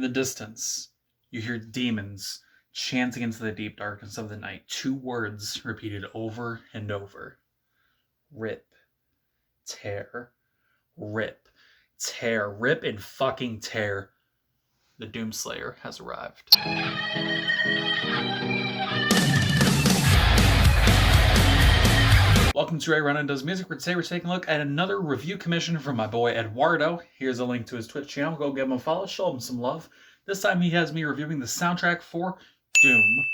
the distance, you hear demons chanting into the deep darkness of the night. 2 words repeated over and over. Rip. Tear. Rip. Tear. Rip and fucking tear. The Doomslayer has arrived. Welcome to Run Does Music, where today we're taking a look at another review commission from my boy Eduardo. Here's a link to his Twitch channel. Go give him a follow, show him some love. This time he has me reviewing the soundtrack for Doom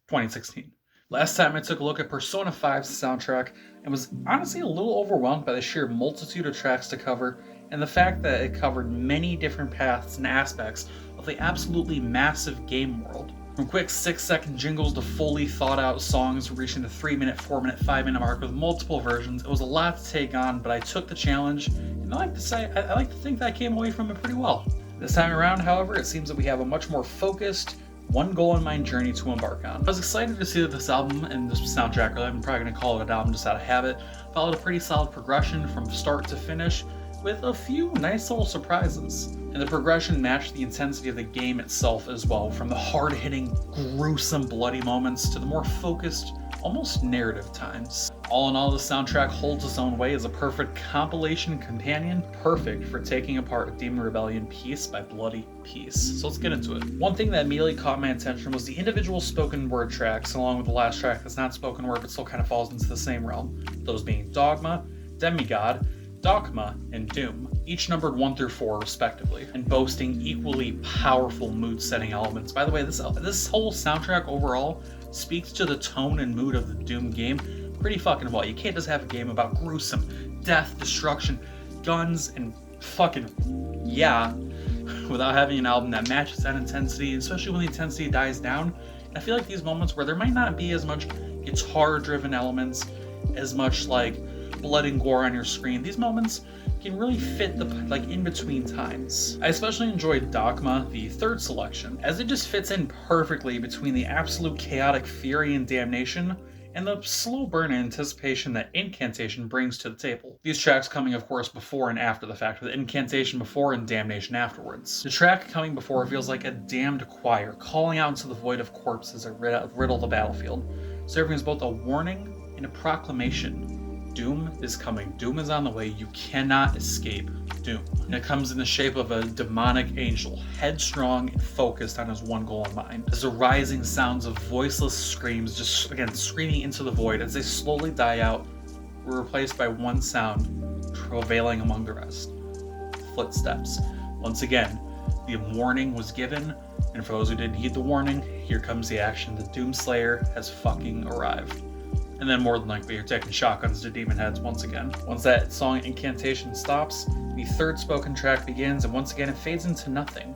2016. Last time I took a look at Persona 5's soundtrack and was honestly a little overwhelmed by the sheer multitude of tracks to cover and the fact that it covered many different paths and aspects of the absolutely massive game world. From quick 6-second jingles to fully thought out songs reaching the 3-minute, 4-minute, 5-minute mark with multiple versions, it was a lot to take on, but I took the challenge, and I like to think that I came away from it pretty well. This time around, however, it seems that we have a much more focused, one goal in mind journey to embark on. I was excited to see that this album, and this soundtrack, I'm probably going to call it an album just out of habit, followed a pretty solid progression from start to finish, with a few nice little surprises. And the progression matched the intensity of the game itself as well, from the hard-hitting, gruesome, bloody moments to the more focused, almost narrative times. All in all, the soundtrack holds its own way as a perfect compilation companion, perfect for taking apart Demon Rebellion piece by bloody piece. So let's get into it. One thing that immediately caught my attention was the individual spoken word tracks, along with the last track that's not spoken word but still kind of falls into the same realm. Those being Dogma, Demigod, Dogma, and Doom, each numbered 1 through 4 respectively, and boasting equally powerful mood-setting elements. By the way, this whole soundtrack overall speaks to the tone and mood of the Doom game pretty fucking well. You can't just have a game about gruesome death, destruction, guns, and fucking yeah, without having an album that matches that intensity, especially when the intensity dies down. And I feel like these moments where there might not be as much guitar-driven elements, as much like blood and gore on your screen, these moments can really fit the in-between times. I especially enjoyed Dogma, the third selection, as it just fits in perfectly between the absolute chaotic fury and damnation and the slow burn and anticipation that Incantation brings to the table. These tracks coming, of course, before and after the fact, with Incantation before and Damnation afterwards. The track coming before feels like a damned choir calling out into the void of corpses that riddle the battlefield, serving as both a warning and a proclamation. Doom is coming. Doom is on the way. You cannot escape Doom. And it comes in the shape of a demonic angel, headstrong and focused on his one goal in mind. As the rising sounds of voiceless screams, just again screaming into the void, as they slowly die out, were replaced by one sound prevailing among the rest. Footsteps. Once again, the warning was given, and for those who didn't heed the warning, here comes the action. The Doomslayer has fucking arrived. And then more than likely you're taking shotguns to demon heads once again. Once that song Incantation stops, the third spoken track begins, and once again it fades into nothing.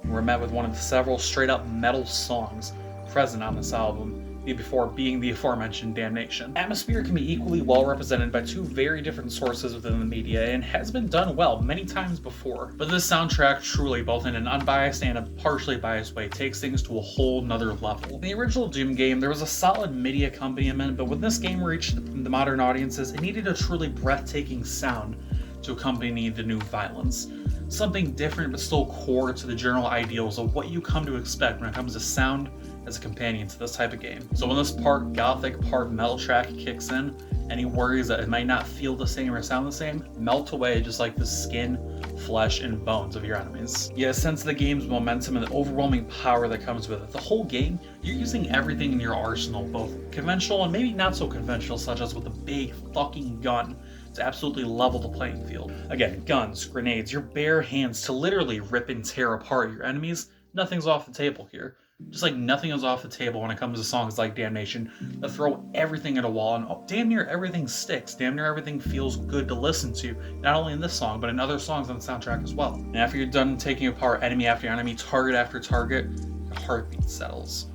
And we're met with one of the several straight up metal songs present on this album, before being the aforementioned Damnation. Atmosphere can be equally well represented by 2 very different sources within the media, and has been done well many times before. But this soundtrack truly, both in an unbiased and a partially biased way, takes things to a whole nother level. In the original Doom game, there was a solid MIDI accompaniment, but when this game reached the modern audiences, it needed a truly breathtaking sound to accompany the new violence. Something different but still core to the general ideals of what you come to expect when it comes to sound as a companion to this type of game. So when this part gothic, part metal track kicks in, any worries that it might not feel the same or sound the same melt away just like the skin, flesh, and bones of your enemies. You get a sense of the game's momentum and the overwhelming power that comes with it. The whole game, you're using everything in your arsenal, both conventional and maybe not so conventional, such as with a big fucking gun to absolutely level the playing field. Again, guns, grenades, your bare hands to literally rip and tear apart your enemies. Nothing's off the table here. Just like nothing is off the table when it comes to songs like Damnation that throw everything at a wall, and damn near everything sticks. Damn near everything feels good to listen to, not only in this song, but in other songs on the soundtrack as well. And after you're done taking apart enemy after enemy, target after target, your heartbeat settles.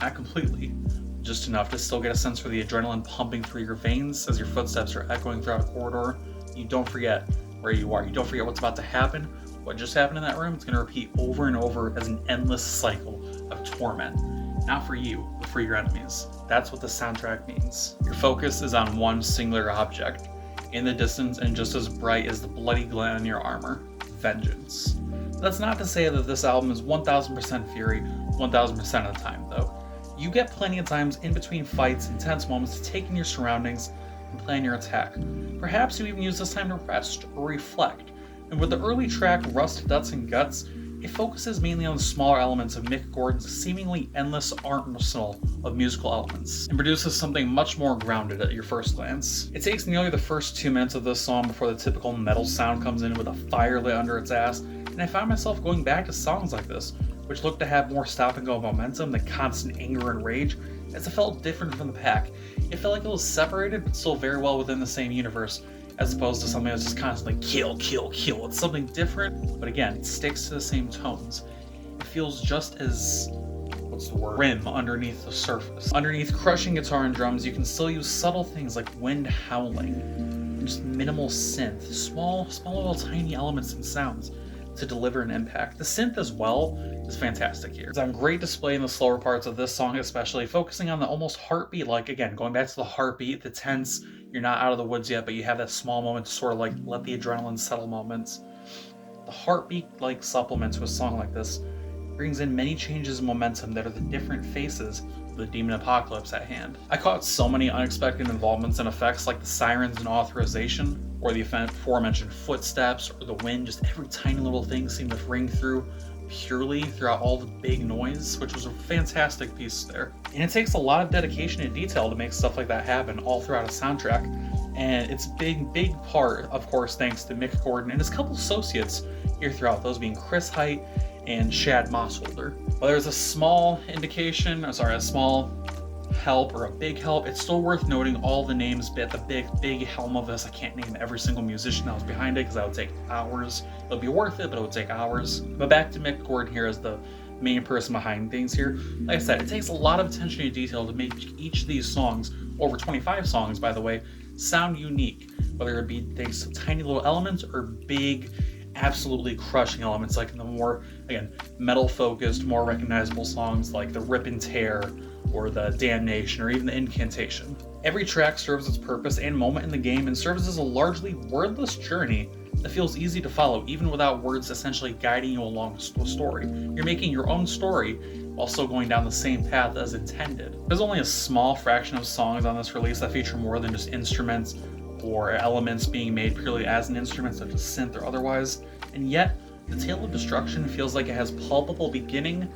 Not completely, just enough to still get a sense for the adrenaline pumping through your veins as your footsteps are echoing throughout a corridor. You don't forget where you are. You don't forget what's about to happen. What just happened in that room, it's going to repeat over and over as an endless cycle of torment. Not for you, but for your enemies. That's what the soundtrack means. Your focus is on one singular object, in the distance and just as bright as the bloody glint on your armor. Vengeance. The That's not to say that this album is 1000% Fury 1000% of the time, though. You get plenty of times in between fights and tense moments to take in your surroundings and plan your attack. Perhaps you even use this time to rest or reflect. And with the early track Rust, Guts, and Guts, it focuses mainly on the smaller elements of Mick Gordon's seemingly endless arsenal of musical elements, and produces something much more grounded at your first glance. It takes nearly the first 2 minutes of this song before the typical metal sound comes in with a fire lit under its ass, and I found myself going back to songs like this, which looked to have more stop-and-go momentum than constant anger and rage, as it felt different from the pack. It felt like it was separated, but still very well within the same universe, as opposed to something that's just constantly kill, kill, kill. It's something different, but again, it sticks to the same tones. It feels just as, what's the word, grim underneath the surface. Underneath crushing guitar and drums, you can still use subtle things like wind howling, and just minimal synth, small little tiny elements and sounds to deliver an impact. The synth as well is fantastic here. It's on great display in the slower parts of this song, especially focusing on the almost heartbeat, like again, going back to the heartbeat, the tense, you're not out of the woods yet, but you have that small moment to sort of like let the adrenaline settle moments. The heartbeat like supplement to a song like this brings in many changes in momentum that are the different faces of the demon apocalypse at hand. I caught so many unexpected involvements and effects like the sirens and authorization, or the aforementioned footsteps, or the wind. Just every tiny little thing seemed to ring through purely throughout all the big noise, which was a fantastic piece there. And it takes a lot of dedication and detail to make stuff like that happen all throughout a soundtrack. And it's a big part, of course, thanks to Mick Gordon and his couple associates here throughout, those being Chris Height and Shad Mossholder. While there's a small help or a big help, it's still worth noting all the names at the big helm of this. I can't name every single musician that was behind it because that would take hours. It'll be worth it, but it would take hours. But back to Mick Gordon here as the main person behind things here. Like I said, it takes a lot of attention to detail to make each of these songs, over 25 songs by the way, sound unique, whether it be thanks to tiny little elements or big, absolutely crushing elements like in the more, again, metal focused, more recognizable songs like the Rip and Tear or the Damnation or even the Incantation. Every track serves its purpose and moment in the game and serves as a largely wordless journey that feels easy to follow even without words essentially guiding you along the story. You're making your own story while still going down the same path as intended. There's only a small fraction of songs on this release that feature more than just instruments or elements being made purely as an instrument such as synth or otherwise, and yet the Tale of Destruction feels like it has palpable beginning,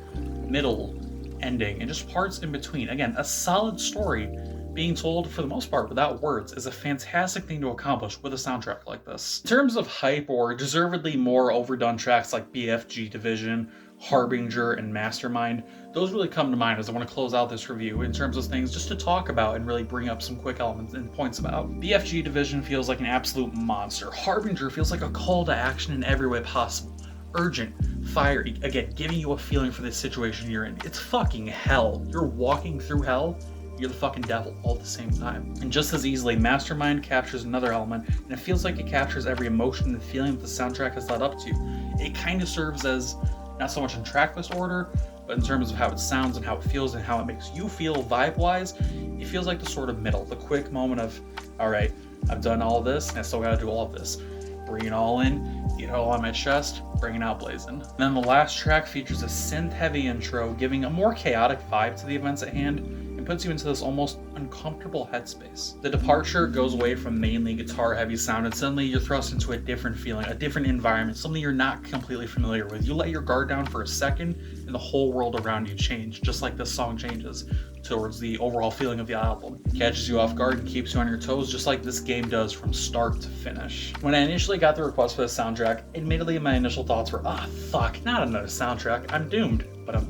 middle, ending, and just parts in between. Again, a solid story being told for the most part without words is a fantastic thing to accomplish with a soundtrack like this. In terms of hype or deservedly more overdone tracks like BFG Division, Harbinger, and Mastermind, those really come to mind as I want to close out this review in terms of things just to talk about and really bring up some quick elements and points about. BFG Division feels like an absolute monster. Harbinger feels like a call to action in every way possible. Urgent, fiery, again, giving you a feeling for the situation you're in. It's fucking hell. You're walking through hell, you're the fucking devil all at the same time. And just as easily, Mastermind captures another element, and it feels like it captures every emotion and feeling that the soundtrack has led up to. It kind of serves as, not so much in tracklist order, but in terms of how it sounds and how it feels and how it makes you feel vibe-wise, it feels like the sort of middle, the quick moment of, all right, I've done all this, and I still gotta do all of this. Bring it all in, get it all on my chest, bring it out blazing. And then the last track features a synth-heavy intro, giving a more chaotic vibe to the events at hand, and puts you into this almost uncomfortable headspace. The departure goes away from mainly guitar-heavy sound, and suddenly you're thrust into a different feeling, a different environment, something you're not completely familiar with. You let your guard down for a second, and the whole world around you change, just like this song changes towards the overall feeling of the album. It catches you off guard and keeps you on your toes, just like this game does from start to finish. When I initially got the request for the soundtrack, admittedly my initial thoughts were, fuck, not another soundtrack, I'm doomed. But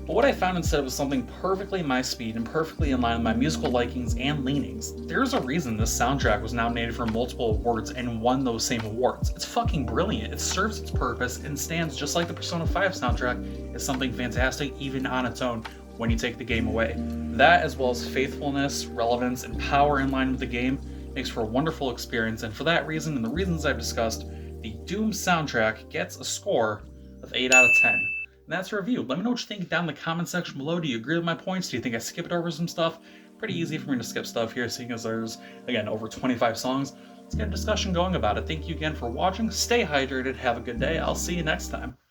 what I found instead was something perfectly my speed and perfectly in line with my musical likings and leanings. There's a reason this soundtrack was nominated for multiple awards and won those same awards. It's fucking brilliant. It serves its purpose and stands just like the Persona 5 soundtrack as something fantastic even on its own when you take the game away. That, as well as faithfulness, relevance, and power in line with the game, makes for a wonderful experience, and for that reason and the reasons I've discussed, the Doom soundtrack gets a score of 8 out of 10. And that's a review. Let me know what you think down in the comment section below. Do you agree with my points? Do you think I skipped over some stuff? Pretty easy for me to skip stuff here, seeing as there's, again, over 25 songs. Let's get a discussion going about it. Thank you again for watching. Stay hydrated. Have a good day. I'll see you next time.